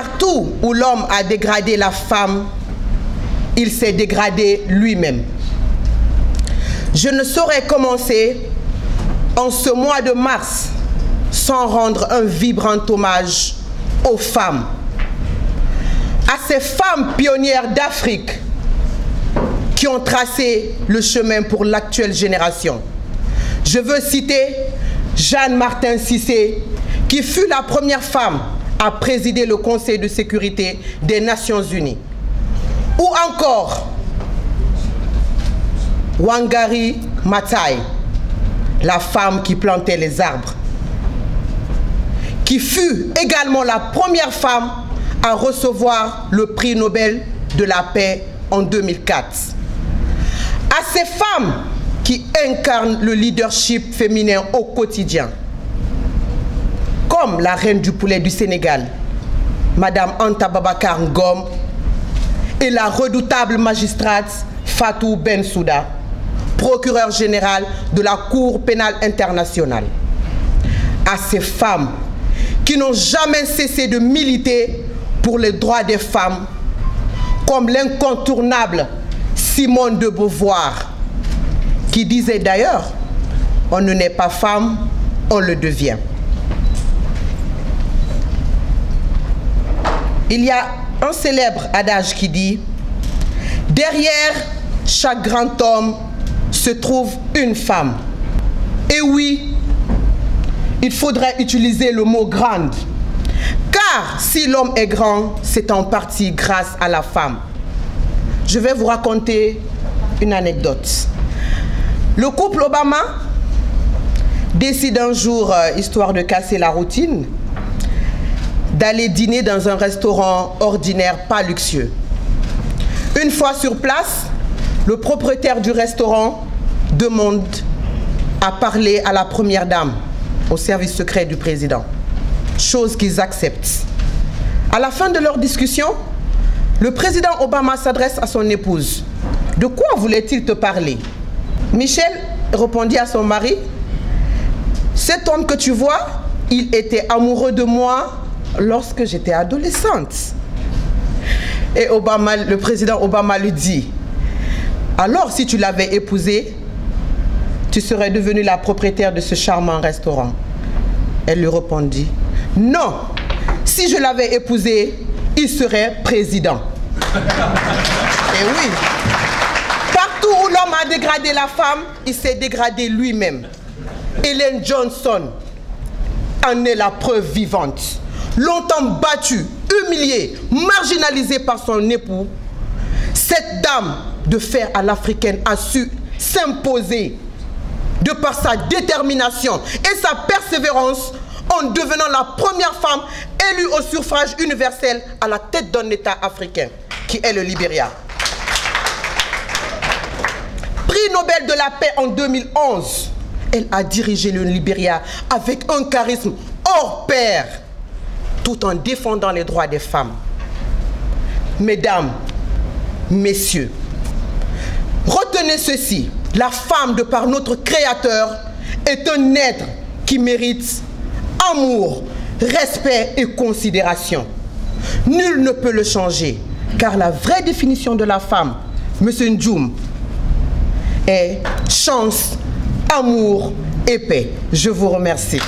Partout où l'homme a dégradé la femme, il s'est dégradé lui-même. Je ne saurais commencer en ce mois de mars sans rendre un vibrant hommage aux femmes, à ces femmes pionnières d'Afrique qui ont tracé le chemin pour l'actuelle génération. Je veux citer Jeanne Martin Cissé, qui fut la première femme à présider le Conseil de sécurité des Nations Unies. Ou encore Wangari Maathai, la femme qui plantait les arbres, qui fut également la première femme à recevoir le prix Nobel de la paix en 2004. À ces femmes qui incarnent le leadership féminin au quotidien, comme la reine du poulet du Sénégal, Madame Anta Babacar Ngom, et la redoutable magistrate Fatou Bensouda, procureure générale de la Cour pénale internationale. À ces femmes qui n'ont jamais cessé de militer pour les droits des femmes, comme l'incontournable Simone de Beauvoir, qui disait d'ailleurs, on ne naît pas femme, on le devient. Il y a un célèbre adage qui dit, derrière chaque grand homme se trouve une femme. Et oui, il faudrait utiliser le mot grande, car si l'homme est grand, c'est en partie grâce à la femme. Je vais vous raconter une anecdote. Le couple Obama décide un jour, histoire de casser la routine, d'aller dîner dans un restaurant ordinaire pas luxueux. Une fois sur place, le propriétaire du restaurant demande à parler à la première dame, au service secret du président, chose qu'ils acceptent. À la fin de leur discussion, le président Obama s'adresse à son épouse. « De quoi voulait-il te parler ?» Michelle répondit à son mari, « Cet homme que tu vois, il était amoureux de moi lorsque j'étais adolescente. » Et le président Obama lui dit, « Alors si tu l'avais épousé, tu serais devenue la propriétaire de ce charmant restaurant. » Elle lui répondit, « Non, si je l'avais épousé, il serait président. » Et oui, partout où l'homme a dégradé la femme, il s'est dégradé lui-même. Ellen Johnson en est la preuve vivante. Longtemps battue, humiliée, marginalisée par son époux, cette dame de fer à l'africaine a su s'imposer de par sa détermination et sa persévérance en devenant la première femme élue au suffrage universel à la tête d'un État africain, qui est le Libéria. Prix Nobel de la paix en 2011, elle a dirigé le Libéria avec un charisme hors pair, tout en défendant les droits des femmes. Mesdames, messieurs, retenez ceci, la femme, de par notre Créateur, est un être qui mérite amour, respect et considération. Nul ne peut le changer, car la vraie définition de la femme, M. Ndjoum, est chance, amour et paix. Je vous remercie.